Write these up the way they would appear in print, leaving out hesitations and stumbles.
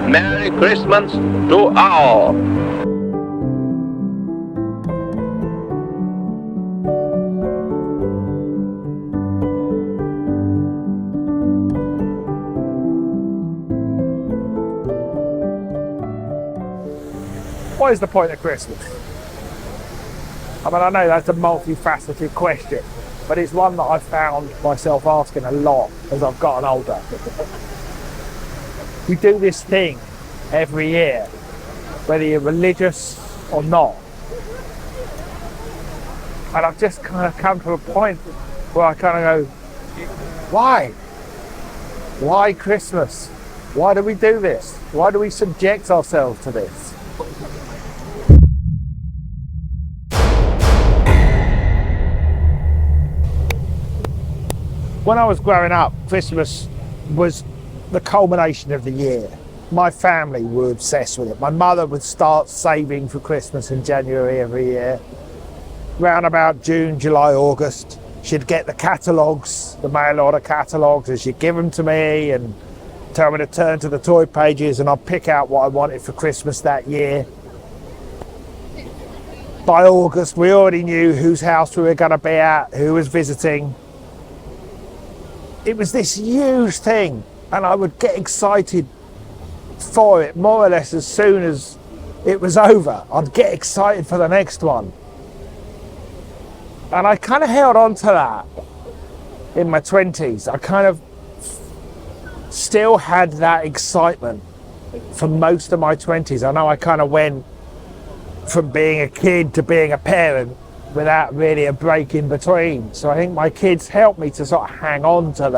Merry Christmas to all. What is the point of Christmas? I mean, I know that's a multifaceted question, but it's one that I've found myself asking a lot as I've gotten older. We do this thing every year, whether you're religious or not. And I've just kind of come to a point where I kind of go, why? Why Christmas? Why do we do this? Why do we subject ourselves to this? When I was growing up, Christmas was the culmination of the year. My family were obsessed with it. My mother would start saving for Christmas in January every year. Round about June, July, August, she'd get the catalogues, the mail order catalogues, and she'd give them to me and tell me to turn to the toy pages, and I'd pick out what I wanted for Christmas that year. By August, we already knew whose house we were going to be at, who was visiting. It was this huge thing, and I would get excited for it more or less as soon as it was over. I'd get excited for the next one. And I kind of held on to that in my 20s. I kind of still had that excitement for most of my 20s. I know I kind of went from being a kid to being a parent without really a break in between. So I think my kids helped me to sort of hang on to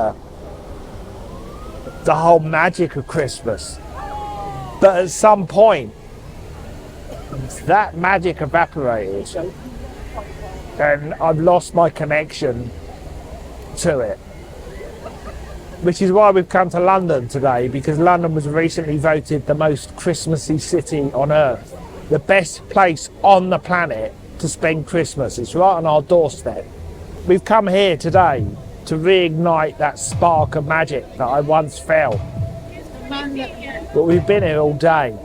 the whole magic of Christmas. But at some point, that magic evaporated and I've lost my connection to it. Which is why we've come to London today, because London was recently voted the most Christmassy city on earth. The best place on the planet to spend Christmas. It's right on our doorstep. We've come here today to reignite that spark of magic that I once felt. But we've been here all day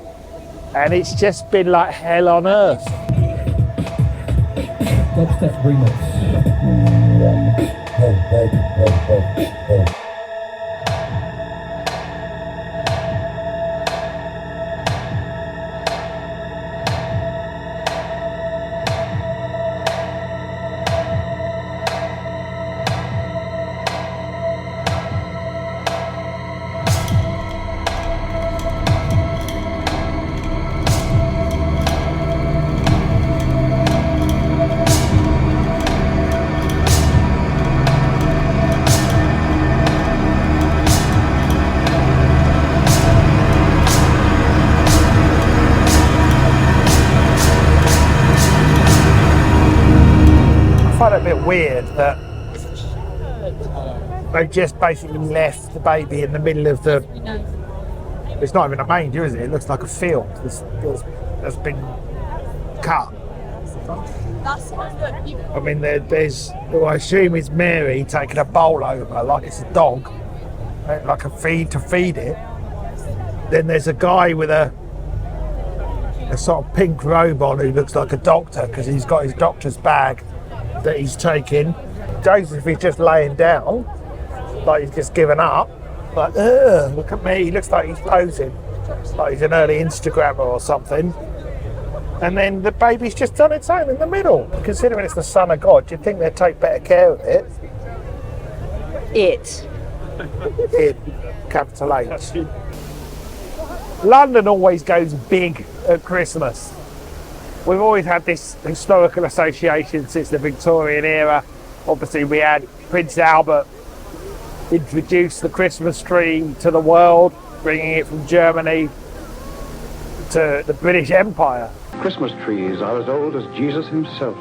and it's just been like hell on earth. Dubstep remix. I find it a bit weird that they've just basically left the baby in the middle of the... It's not even a manger, is it? It looks like a field that's been cut. I mean, there's... Well, I assume it's Mary taking a bowl over like it's a dog, like a feed to feed it. Then there's a guy with a sort of pink robe on who looks like a doctor because he's got his doctor's bag that he's taking. Joseph is just laying down, like he's just given up. Like, look at me, he looks like he's posing, like he's an early Instagrammer or something. And then the baby's just done its own in the middle. Considering it's the Son of God, you'd think they'd take better care of it. It. Capital H. London always goes big at Christmas. We've always had this historical association since the Victorian era. Obviously we had Prince Albert introduce the Christmas tree to the world, bringing it from Germany to the British Empire. Christmas trees are as old as Jesus himself.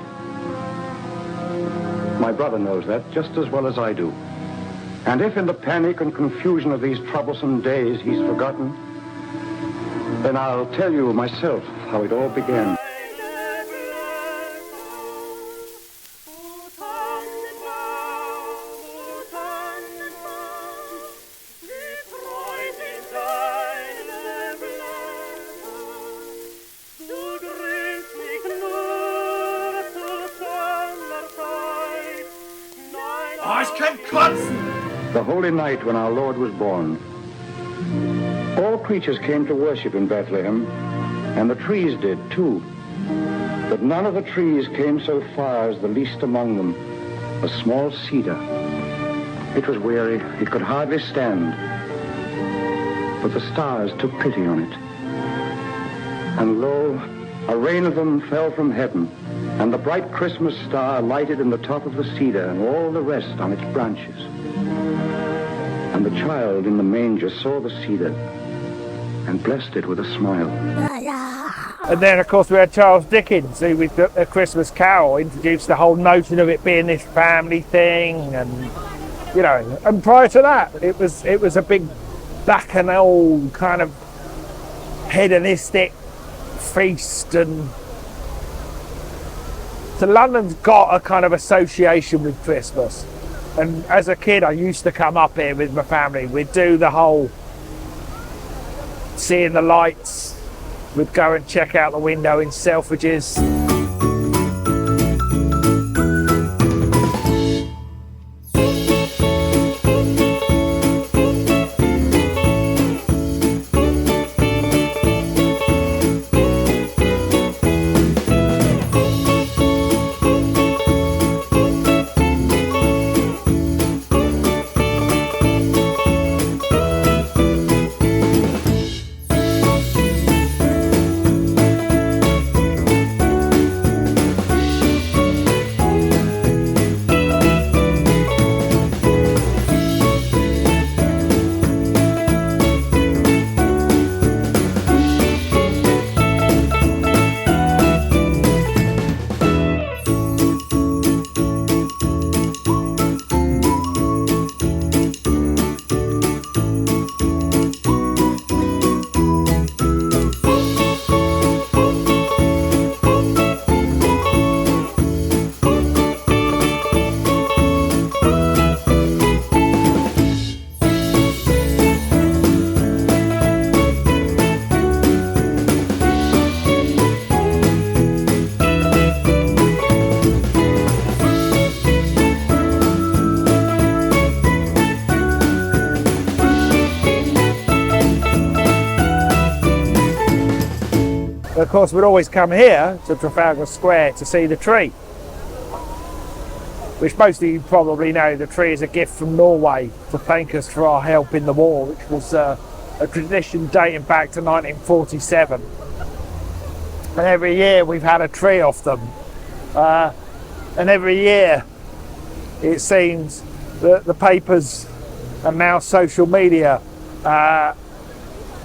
My brother knows that just as well as I do. And if in the panic and confusion of these troublesome days he's forgotten, then I'll tell you myself how it all began. kann kotzen! the holy night when our Lord was born. All creatures came to worship in Bethlehem, and the trees did too. But none of the trees came so far as the least among them, a small cedar. It was weary, it could hardly stand. But the stars took pity on it. And lo, a rain of them fell from heaven, and the bright Christmas star lighted in the top of the cedar and all the rest on its branches. And the child in the manger saw the cedar and blessed it with a smile. And then, of course, we had Charles Dickens, who with A Christmas Carol introduced the whole notion of it being this family thing, and you know. And prior to that, it was a big bacchanal kind of hedonistic feast, and so London's got a kind of association with Christmas. And as a kid, I used to come up here with my family. We'd do the whole seeing the lights. We'd go and check out the window in Selfridges. Of course, we'd always come here to Trafalgar Square to see the tree, which most of you probably know the tree is a gift from Norway to thank us for our help in the war, which was a tradition dating back to 1947. And every year we've had a tree off them. And every year it seems that the papers and now social media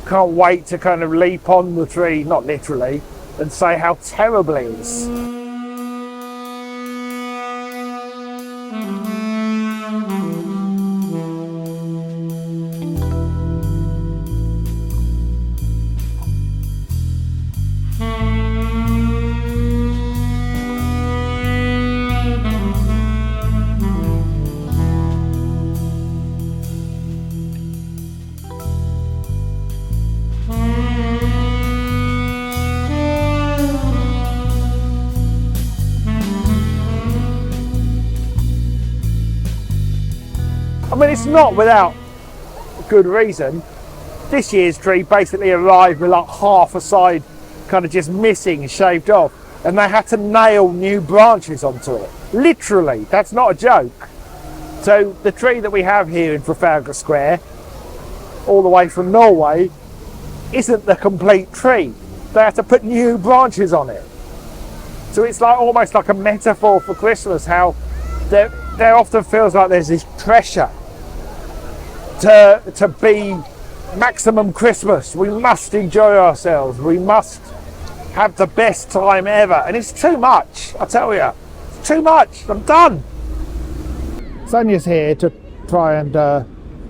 can't wait to kind of leap on the tree, not literally, and say how terrible it is. I mean, it's not without good reason. This year's tree basically arrived with like half a side kind of just missing and shaved off, and they had to nail new branches onto it. Literally, that's not a joke. So the tree that we have here in Trafalgar Square, all the way from Norway, isn't the complete tree. They had to put new branches on it. So it's like almost like a metaphor for Christmas, how there often feels like there's this pressure to be maximum Christmas. We must enjoy ourselves. We must have the best time ever. And it's too much, I tell you. It's too much. I'm done. Sanja's here to try and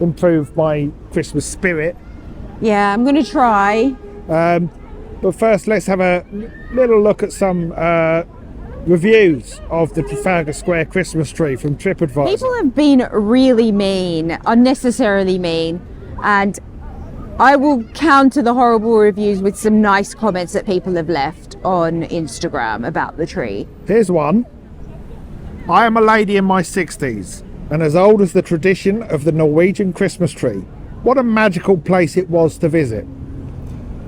improve my Christmas spirit. Yeah, I'm going to try. But first, let's have a little look at some reviews of the Trafalgar Square Christmas tree from TripAdvisor. People have been really mean, unnecessarily mean, and I will counter the horrible reviews with some nice comments that people have left on Instagram about the tree. Here's one. I am a lady in my 60s. and as old as the tradition of the Norwegian Christmas tree. What a magical place it was to visit.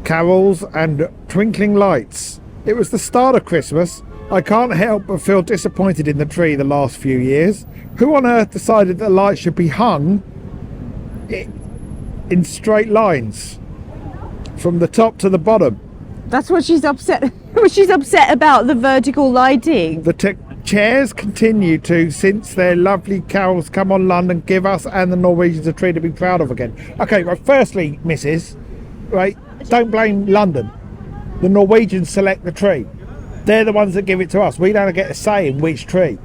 Carols and twinkling lights. It was the start of Christmas. I can't help but feel disappointed in the tree the last few years. Who on earth decided that the lights should be hung in straight lines from the top to the bottom? That's what she's upset. She's upset about the vertical lighting. The chairs continue to, since their lovely carols come on London, give us and the Norwegians a tree to be proud of again. Okay, right, firstly, Mrs., right, don't blame London. The Norwegians select the tree. They're the ones that give it to us. We don't get a say in which tree.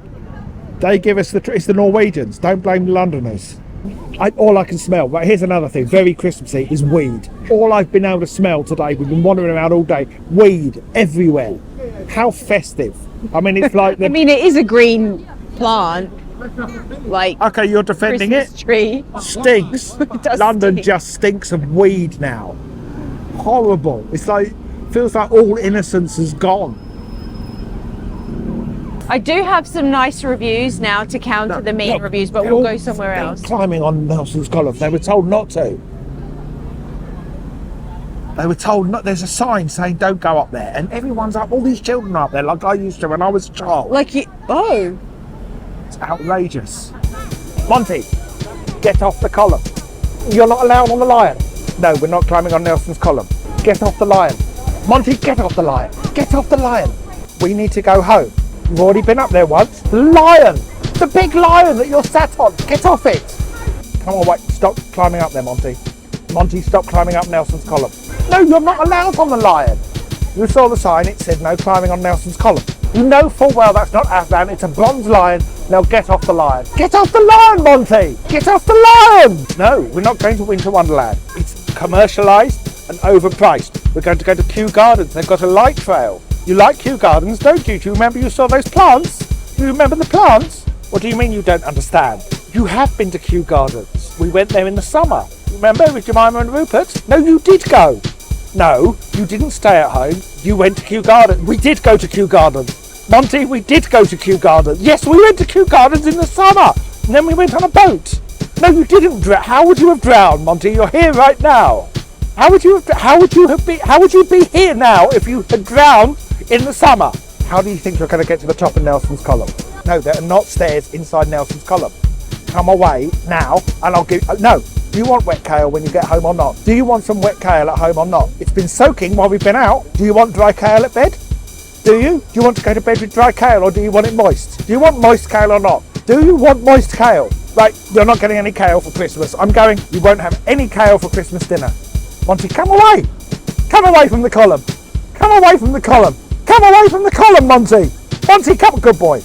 They give us the tree. It's the Norwegians. Don't blame the Londoners. All I can smell, right, here's another thing, very Christmassy, is weed. All I've been able to smell today, we've been wandering around all day, weed everywhere. How festive. I mean, it's like I mean, it is a green plant. Like, okay, you're defending Christmas it. Tree. Stinks. It does London stink. just stinks of weed now. Horrible. It's like, feels like all innocence is gone. I do have some nice reviews now to counter the mean reviews, but we'll go somewhere else. Climbing on Nelson's column. They were told not to. They were told not. There's a sign saying don't go up there, and everyone's up. All these children are up there, like I used to when I was a child. Like you. Oh. It's outrageous. Monty, get off the column. You're not allowed on the lion. No, we're not climbing on Nelson's column. Get off the lion. Monty, get off the lion. Get off the lion. We need to go home. You've already been up there once. The lion! The big lion that you're sat on. Get off it. Come on, wait. Stop climbing up there, Monty. Monty, stop climbing up Nelson's column. No, you're not allowed on the lion. You saw the sign. It said no climbing on Nelson's column. You know full well that's not Aslan. It's a bronze lion. Now get off the lion. Get off the lion, Monty! Get off the lion! No, we're not going to Winter Wonderland. It's commercialised and overpriced. We're going to go to Kew Gardens. They've got a light trail. You like Kew Gardens, don't you? Do you remember you saw those plants? Do you remember the plants? What do you mean you don't understand? You have been to Kew Gardens. We went there in the summer. Remember with Jemima and Rupert? No, you did go. No, you didn't stay at home. You went to Kew Gardens. We did go to Kew Gardens. Monty, we did go to Kew Gardens. Yes, we went to Kew Gardens in the summer. And then we went on a boat. No, you didn't drown. How would you have drowned, Monty? You're here right now. How would you be here now if you had drowned in the summer? How do you think you're going to get to the top of Nelson's column? No, there are not stairs inside Nelson's column. Come away now and I'll give... No, do you want wet kale when you get home or not? Do you want some wet kale at home or not? It's been soaking while we've been out. Do you want dry kale at bed? Do you? Do you want to go to bed with dry kale or do you want it moist? Do you want moist kale or not? Do you want moist kale? Right, you're not getting any kale for Christmas. I'm going. You won't have any kale for Christmas dinner. Monty, come away. Come away from the column. Come away from the column. Come away from the column, Monty. Monty, come, good boy.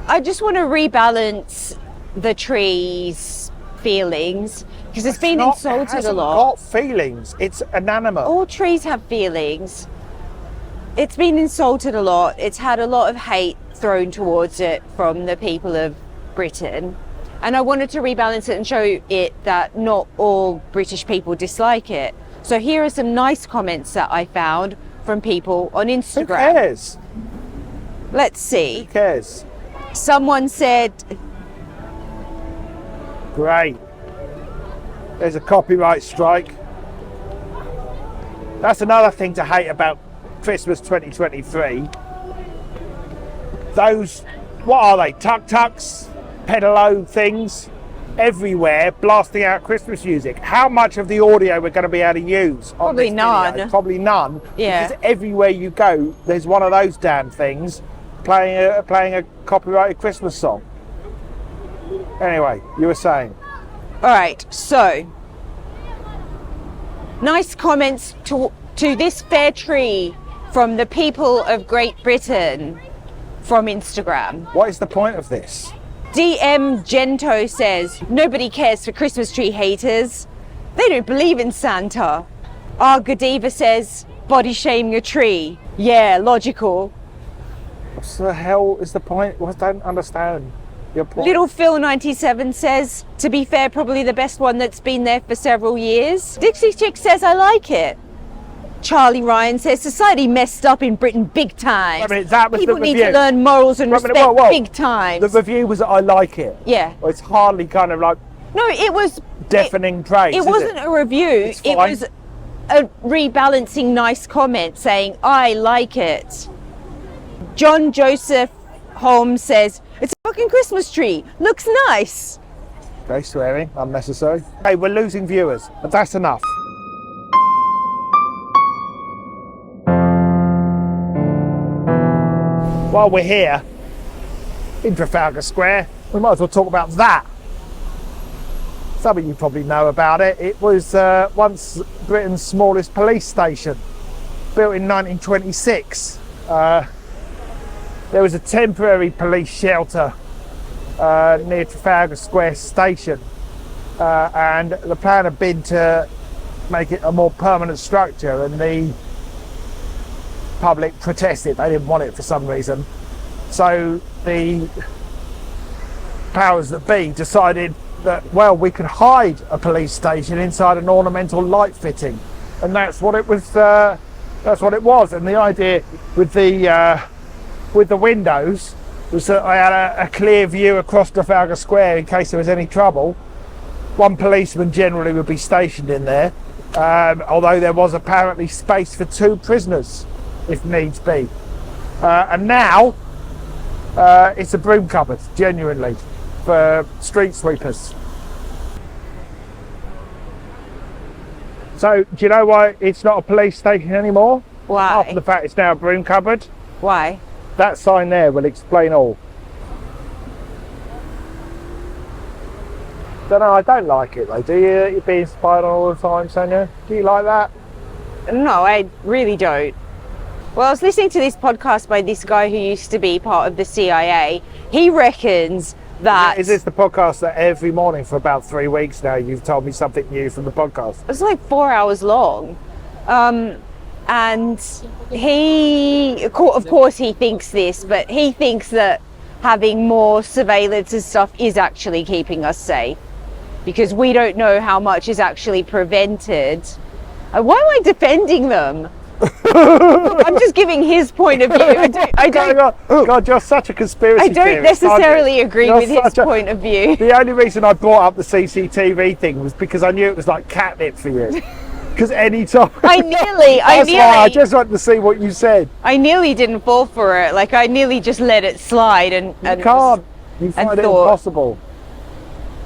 I just want to rebalance the tree's feelings because it's been insulted a lot. It's got feelings. It's inanimate. All trees have feelings. It's been insulted a lot. It's had a lot of hate thrown towards it from the people of Britain. And I wanted to rebalance it and show it that not all British people dislike it. So here are some nice comments that I found from people on Instagram. Who cares? Let's see. Who cares? Someone said, great. There's a copyright strike. That's another thing to hate about Christmas 2023. Those, what are they? Tuk-tuks, pedalo things everywhere blasting out Christmas music. How much of the audio we're going to be able to use on Probably this none. video? Probably none. Yeah. Because everywhere you go, there's one of those damn things playing a copyrighted Christmas song. Anyway, you were saying. all right, so nice comments to this fair tree from the people of Great Britain from Instagram. What is the point of this? DM Gento says, nobody cares for Christmas tree haters. They don't believe in Santa. Our Godiva says, body shaming a tree. Yeah, logical. What the hell is the point? I don't understand your point. Little Phil 97 says, to be fair, probably the best one that's been there for several years. Dixie Chick says, I like it. Charlie Ryan says society messed up in Britain big time. I mean, that was People the need review. to learn morals and respect big time. The review was that I like it. Yeah. Well, it's hardly kind of like No, it was deafening praise. It wasn't a review. It's It fine. was a rebalancing nice comment saying, I like it. John Joseph Holmes says, it's a fucking Christmas tree. Looks nice. Okay, swearing, unnecessary. Hey, we're losing viewers, but that's enough. While we're here in Trafalgar Square, we might as well talk about that. Some of you probably know about it. It was once Britain's smallest police station, built in 1926. There was a temporary police shelter near Trafalgar Square station, and the plan had been to make it a more permanent structure, and the public protested. They didn't want it for some reason. So the powers that be decided that, well, we could hide a police station inside an ornamental light fitting, and that's what it was. That's what it was. And the idea with the windows was that I had a clear view across Trafalgar Square in case there was any trouble. One policeman generally would be stationed in there, although there was apparently space for 2 prisoners if needs be. And now it's a broom cupboard, genuinely, for street sweepers. So, do you know why it's not a police station anymore? Why? After the fact it's now a broom cupboard. Why? That sign there will explain all. Don't know, I don't like it though, do you? You're being spied on all the time, Sanja. Do you like that? No, I really don't. Well, I was listening to this podcast by this guy who used to be part of the CIA. He reckons that... Is this the podcast that every morning for about 3 weeks now you've told me something new from the podcast? It's like 4 hours long. And he, of course he thinks this, but he thinks that having more surveillance and stuff is actually keeping us safe, because we don't know how much is actually prevented. Why am I defending them? I'm just giving his point of view. God, you're such a conspiracy theorist. I don't necessarily agree with his point of view. The only reason I brought up the CCTV thing was because I knew it was like catnip for you. Because any time I just wanted to see what you said. I nearly didn't fall for it. Like, I nearly just let it slide and you can't. You find it impossible.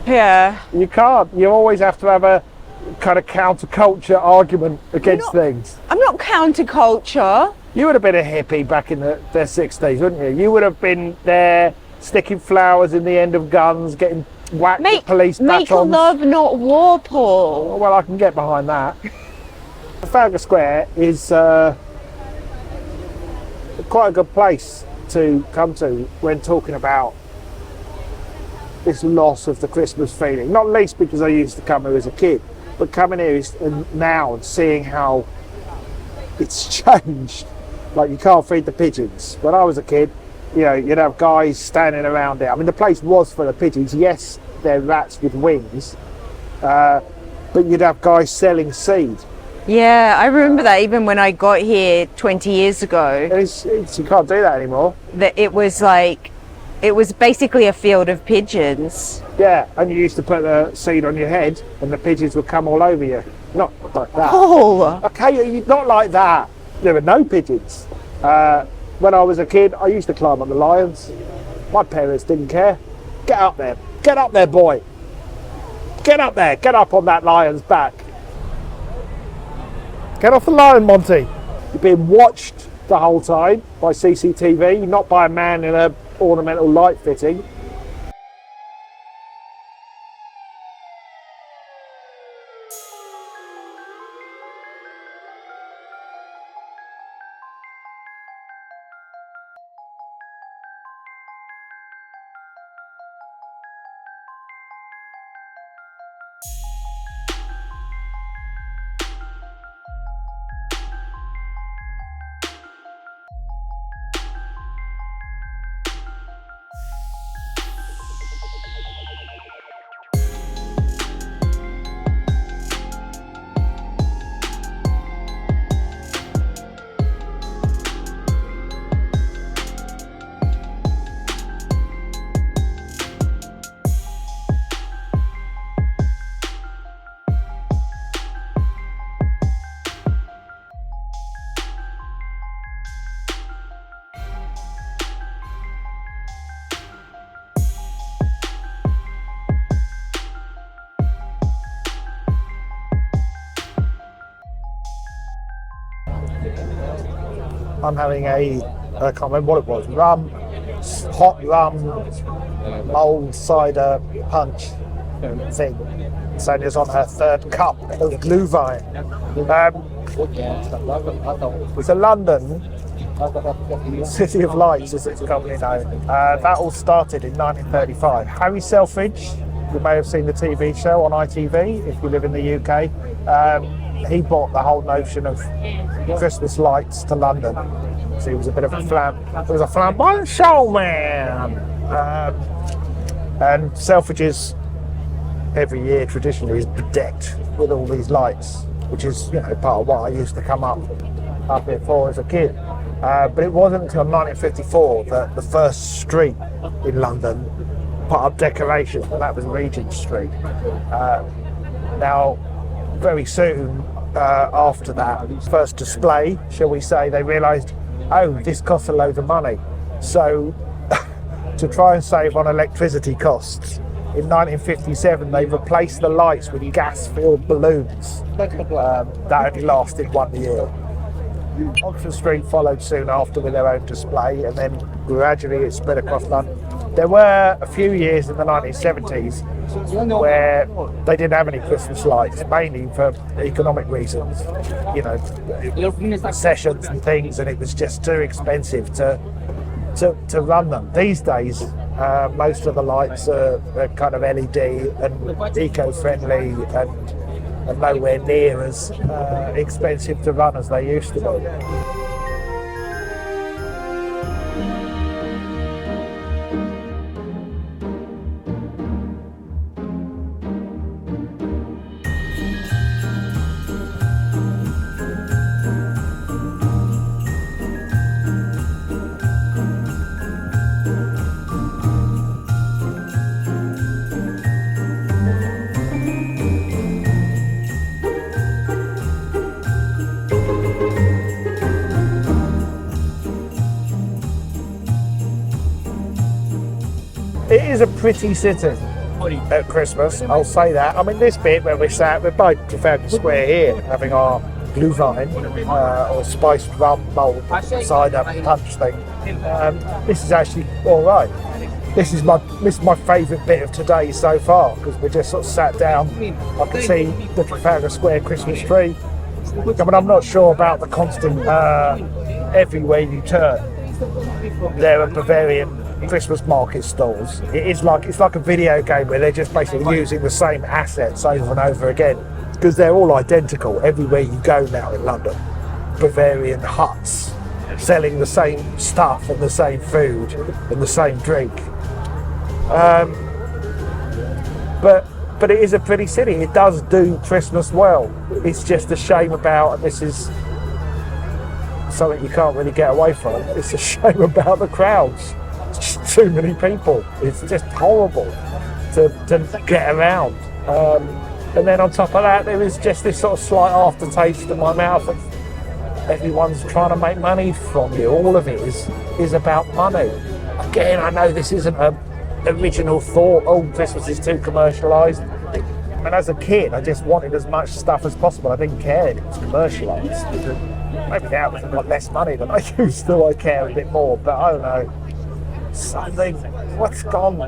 Yeah. You can't. You always have to have a kind of counterculture argument against things. I'm not counterculture. You would have been a hippie back in the 60s, wouldn't you? You would have been there sticking flowers in the end of guns, getting whacked with police batons. Make love, not war, Paul. Well, I can get behind that. Trafalgar Square is quite a good place to come to when talking about this loss of the Christmas feeling. Not least because I used to come here as a kid, but coming here now and seeing how it's changed. Like, you can't feed the pigeons. When I was a kid, you know, you'd have guys standing around there. I mean, the place was full of pigeons. Yes, they're rats with wings, but you'd have guys selling seed. Yeah, I remember that even when I got here 20 years ago. You can't do that anymore. That it was like, it was basically a field of pigeons. Yeah, and you used to put the seed on your head and the pigeons would come all over you. Not like that. Oh! Okay, not like that. There were no pigeons. When I was a kid, I used to climb on the lions. My parents didn't care. Get up there. Get up there, boy. Get up there. Get up on that lion's back. Get off the lion, Monty. You're being watched the whole time by CCTV, not by a man in a ornamental light fitting. I'm having I can't remember what it was, hot rum, mulled cider punch thing. Sanja's on her third cup of Glühwein. So London, City of Lights, as it's commonly known, that all started in 1935. Harry Selfridge, you may have seen the TV show on ITV if you live in the UK. He brought the whole notion of Christmas lights to London. So he was a bit of a flamboyant showman. And Selfridges every year traditionally is bedecked with all these lights, which is, you know, part of what I used to come up here for as a kid. But it wasn't until 1954 that the first street in London put up decorations, and that was Regent Street. Now, very soon after that first display, shall we say, they realised, oh, this costs a load of money. So to try and save on electricity costs, in 1957 they replaced the lights with gas-filled balloons. That only lasted 1 year. Oxford Street followed soon after with their own display, and then gradually it spread across London. There were a few years in the 1970s where they didn't have any Christmas lights, mainly for economic reasons, you know, sessions and things, and it was just too expensive to run them. These days, most of the lights are kind of LED and eco-friendly and nowhere near as expensive to run as they used to be. It is a pretty city at Christmas, I'll say that. I mean, this bit where we're by Trafalgar Square here, having our Glühwein, or spiced rum, mulled cider punch thing. This is actually all right. This is my favourite bit of today so far, because we just sort of sat down. I can see the Trafalgar Square Christmas tree. I mean, I'm not sure about the constant everywhere you turn there are Bavarian Christmas market stalls. It's like a video game where they're just basically using the same assets over and over again, because they're all identical everywhere you go now in London. Bavarian huts selling the same stuff and the same food and the same drink. But it is a pretty city. It does do Christmas well. It's just a shame about, and this is something you can't really get away from, it's a shame about the crowds. It's just too many people. It's just horrible to get around. And then on top of that, there is just this sort of slight aftertaste in my mouth of everyone's trying to make money from you. All of it is about money. Again, I know this isn't an original thought, oh, Christmas is too commercialised. And as a kid, I just wanted as much stuff as possible. I didn't care if it was commercialised. Maybe now because I've got less money than I used to, I care a bit more, but I don't know. Something, what's gone?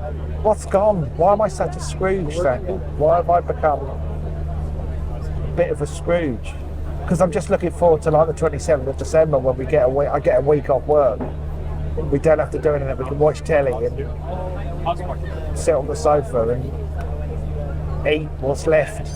Why am I such a Scrooge, Sanja? Why have I become a bit of a Scrooge? Because I'm just looking forward to like the 27th of December when we get I get a week off work. We don't have to do anything, we can watch telly and sit on the sofa and eat what's left.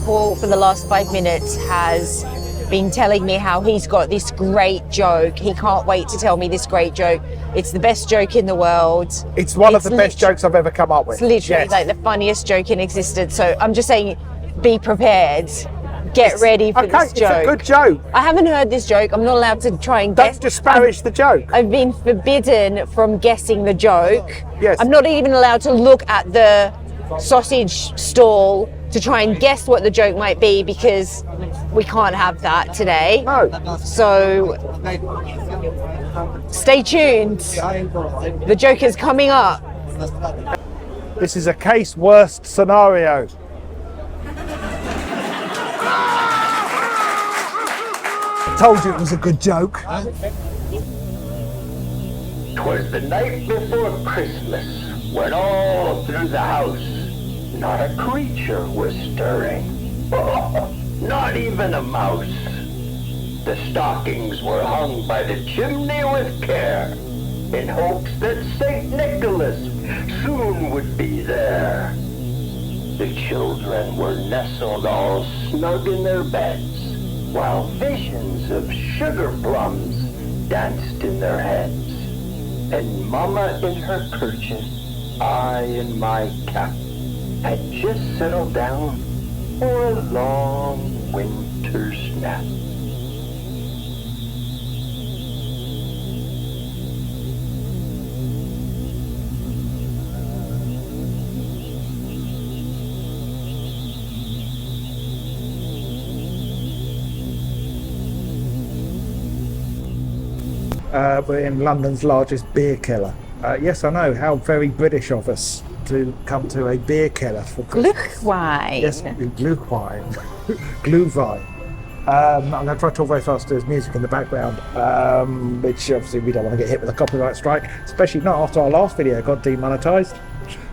Paul, for the last 5 minutes, has been telling me how he's got this great joke. He can't wait to tell me this great joke. It's the best joke in the world. It's one of the best jokes I've ever come up with. It's literally like the funniest joke in existence. So I'm just saying, be prepared. Get ready for this joke. It's a good joke. I haven't heard this joke. I'm not allowed to try and guess. Don't disparage the joke. I've been forbidden from guessing the joke. Yes. I'm not even allowed to look at the sausage stall to try and guess what the joke might be, because we can't have that today. No. So stay tuned. The joke is coming up. This is a case worst scenario. Told you it was a good joke. 'Twas the night before Christmas, when all through the house not a creature was stirring. Not even a mouse. The stockings were hung by the chimney with care, in hopes that St. Nicholas soon would be there. The children were nestled all snug in their beds, while visions of sugar plums danced in their heads. And Mama in her kerchief, I in my cap, had just settled down for a long winter's nap. We're in London's largest beer keller. Yes, I know, how very British of us to come to a beer keller for Christmas. Glühwein. Yes, Glühwein. Glühwein. I'm going to try to talk very fast. There's music in the background, which obviously we don't want to get hit with a copyright strike, especially not after our last video got demonetized.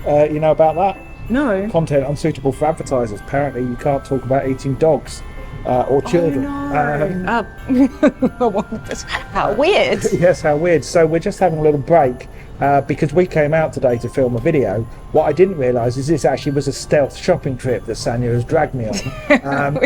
You know about that? No. Content unsuitable for advertisers. Apparently you can't talk about eating dogs or children. How weird. Yes, how weird. So we're just having a little break because we came out today to film a video. What I didn't realise is this actually was a stealth shopping trip that Sanja has dragged me on.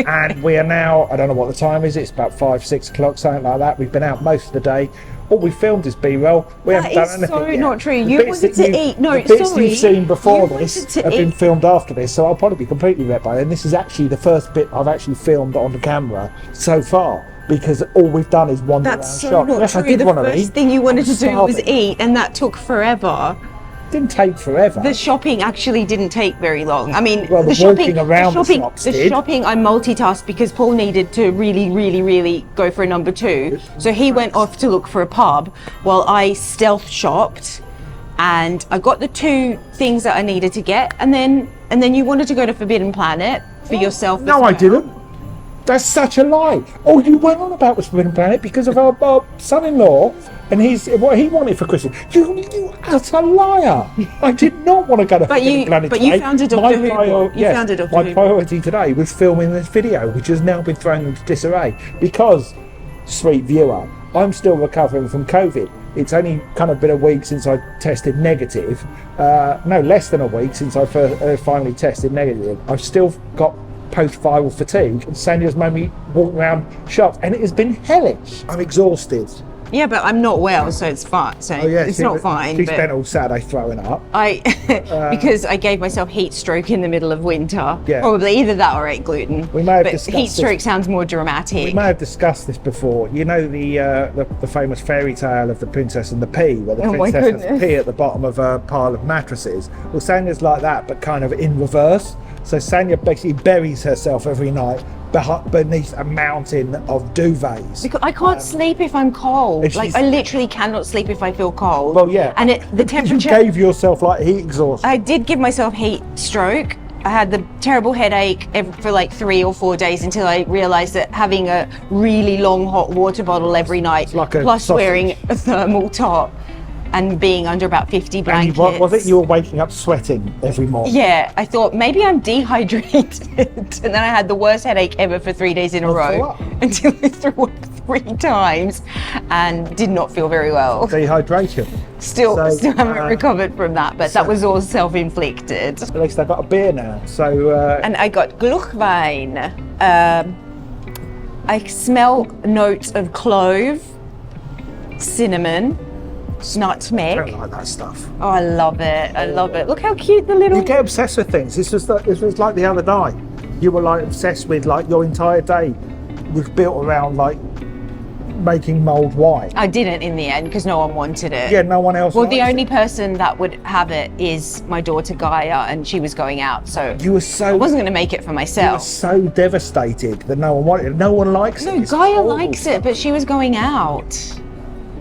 And we are now, I don't know what the time is, it's about 5-6 o'clock, something like that. We've been out most of the day. All we filmed is B-roll. We haven't done anything so yet. not true. The You bits wanted that to eat. No, the bits sorry. you've seen before You this wanted to have been eat. filmed after this, so I'll probably be completely wet by then. This is actually the first bit I've actually filmed on the camera so far, because all we've done is wander That's around so shop. not Yes, I true. did The want to first eat. thing you wanted I to was do was starving. eat, and that took forever. Didn't take forever. The shopping actually didn't take very long. I mean, Well, the walking around the shops the did. shopping I multitasked because Paul needed to really go for a number 2. So he went off to look for a pub while I stealth shopped, and I got the 2 things that I needed to get, and then you wanted to go to Forbidden Planet for yourself. No, I didn't. That's such a lie. All you went on about was Forbidden Planet because of our son-in-law and what he wanted for Christmas. You utter liar. I did not want to go to Forbidden Planet But today. you found a Doctor Who book. You found a Doctor my Who priority today was filming this video, which has now been thrown into disarray because, sweet viewer, I'm still recovering from COVID. It's only kind of been a week since I tested negative. No, less than a week since I finally tested negative. I've still got post-viral fatigue, and Sanja's made me walk around shops, and it has been hellish. I'm exhausted. Yeah, but I'm not well, so it's fine. So it's not fine. She but spent all Saturday throwing up. Because I gave myself heat stroke in the middle of winter. Yeah. Probably either that or ate gluten. We may have but discussed heat stroke this. sounds more dramatic. We may have discussed this before. You know the famous fairy tale of the Princess and the Pea, where the Oh my princess has a goodness. pea at the bottom of a pile of mattresses. Well, Sanja's like that, but kind of in reverse. So Sanja basically buries herself every night beneath a mountain of duvets. Because I can't sleep if I'm cold. and Like she's- I literally cannot sleep if I feel cold. Well, yeah. And the You temperature. gave yourself like heat exhaustion. I did give myself heat stroke. I had the terrible headache for like 3 or 4 days until I realised that having a really long hot water bottle every night, like a plus sausage. wearing a thermal top and being under about 50 And blankets. what was it? You were waking up sweating every morning. Yeah, I thought maybe I'm dehydrated. And then I had the worst headache ever for 3 days in a Well, row for what? until I threw up 3 times and did not feel very well. Dehydration. Still haven't uh, recovered from that, but that was all self-inflicted. At least I've got a beer now. So And I got Glühwein. I smell notes of clove, cinnamon, I nutmeg. don't like that stuff. Oh, I love it. I love it. Look how cute the little... You get obsessed with things. This was like the other night. You were like obsessed with like your entire day was built around like making mulled wine. I didn't in the end because no one wanted it. Yeah, no one else. Well, the likes only it. person that would have it is my daughter Gaia, and she was going out, so You were so. I wasn't going to make it for You were myself. so devastated that no one wanted it. No one likes No, it. It's Gaia horrible likes stuff. it, but she was going out.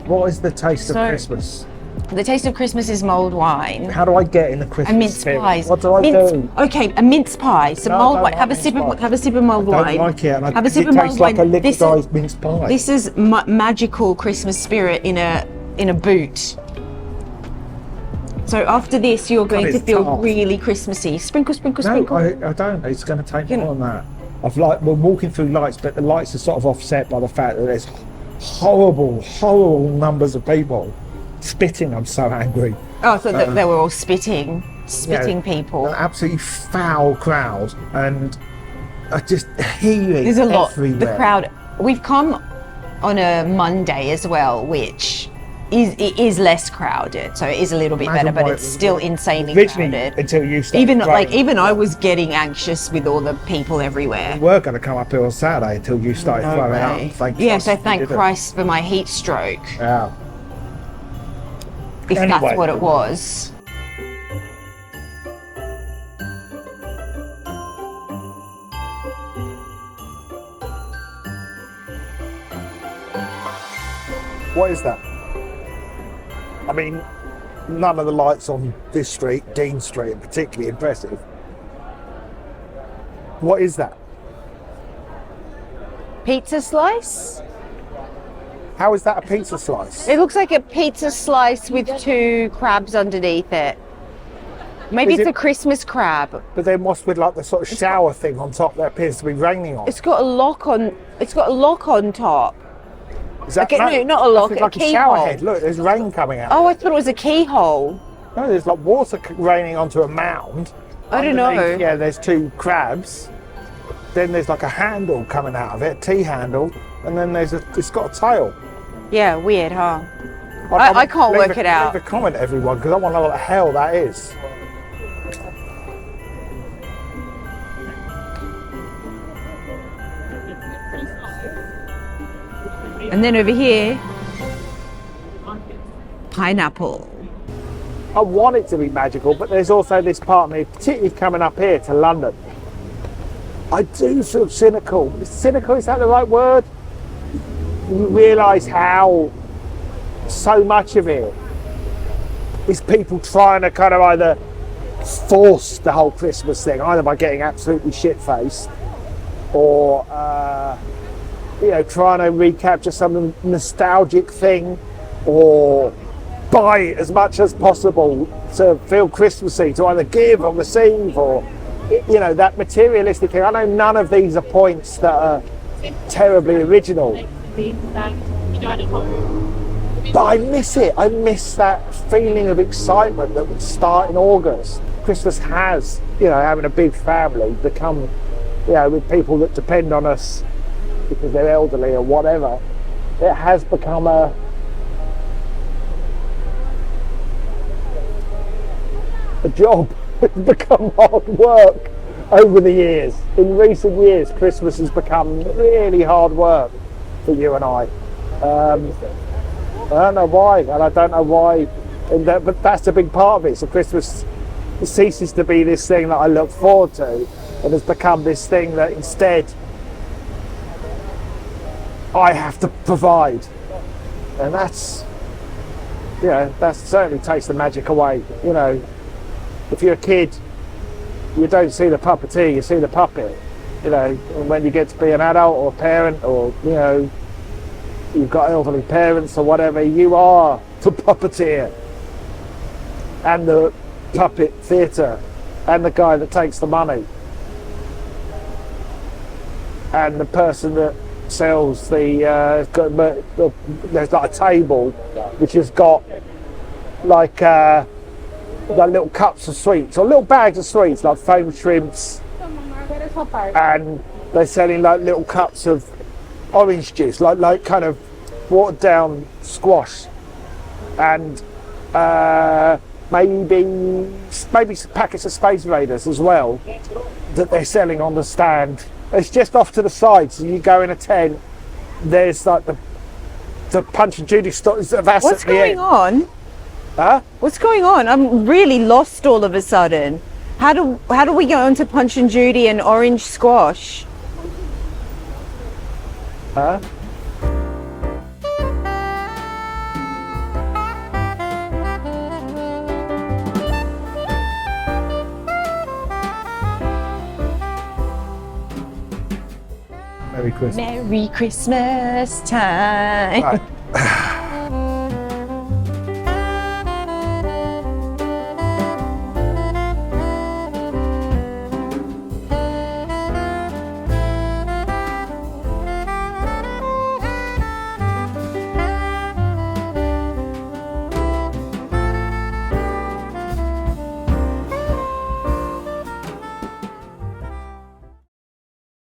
What is the taste So- of Christmas? The taste of Christmas is mulled wine. How do I get in the Christmas And mince spirit? pies. What do I do? Okay, a mince pie. Some No, I mulled don't wine. like Have a mince sip pie. of mulled I wine. don't like it, and Have a sip it of mulled tastes like wine. a liquidized mince pie. This is magical Christmas spirit in a boot. So after this, you're going to it's feel tart. really Christmassy. Sprinkle, sprinkle, No, sprinkle. I don't. It's going to take You more know- than that. We're walking through lights, but the lights are sort of offset by the fact that there's horrible numbers of people spitting. I'm so angry. Oh, so they were all spitting people. An absolutely foul crowd, and just healing There's a lot. everywhere. The crowd. We've come on a Monday as well, which is less crowded, so it is a little bit Imagine better, but what it's it was still like. insanely Originally, crowded. until you started Even I throwing- was getting anxious with all the people everywhere. We were going to come up here on Saturday until you started throwing way. up. Thank Yeah, Christ so you thank didn't. Christ for my heat stroke, Yeah. if Anyway. that's what it was. What is that? I mean, none of the lights on this street, Dean Street, are particularly impressive. What is that? Pizza slice? How is that a pizza slice? It looks like a pizza slice with 2 crabs underneath it. Maybe Is it's it- a Christmas crab. But then what's with like the sort of shower thing on top that appears to be raining on? It's got a lock on. It's got a lock on top. Is that Okay, no, not a lock, It's a like a shower keyhole. head. Look, there's rain coming out. Oh, I thought it was a keyhole. No, there's like water raining onto a mound. I don't Underneath, know. Yeah, there's 2 crabs. Then there's like a handle coming out of it, a T handle, and then it's got a tail. Yeah, weird, huh? I can't leave work it out. Leave a comment, everyone, because I want to know what the hell that is. And then over here, pineapple. I want it to be magical, but there's also this part of me, particularly coming up here to London. I do feel cynical. Cynical, is that the right word? You realise how so much of it is people trying to kind of either force the whole Christmas thing, either by getting absolutely shit-faced or, trying to recapture some nostalgic thing or buy as much as possible to feel Christmassy, to either give or receive, or that materialistic thing. I know none of these are points that are terribly original, but I miss it. I miss that feeling of excitement that would start in August. Christmas has, having a big family, become, with people that depend on us because they're elderly or whatever, it has become a job. It's become hard work over the years. In recent years, Christmas has become really hard work for you and I. I don't know why, and I don't know why, but that's a big part of it. So Christmas ceases to be this thing that I look forward to, and has become this thing that instead I have to provide, and that's certainly takes the magic away. If you're a kid, you don't see the puppeteer, you see the puppet. And when you get to be an adult or a parent, or you've got elderly parents or whatever, you are the puppeteer and the puppet theatre and the guy that takes the money and the person that sells there's like a table which has got like little cups of sweets or little bags of sweets like foam shrimps, and they're selling like little cups of orange juice, like kind of watered down squash, and maybe some packets of Space Raiders as well that they're selling on the stand. It's just off to the side, so you go in a tent, there's like the the Punch and Judy store. That's What's at the going end. on? Huh? What's going on? I'm really lost all of a sudden. How do we go on to Punch and Judy and Orange Squash? Huh? Merry Christmas. Merry Christmas time. Right.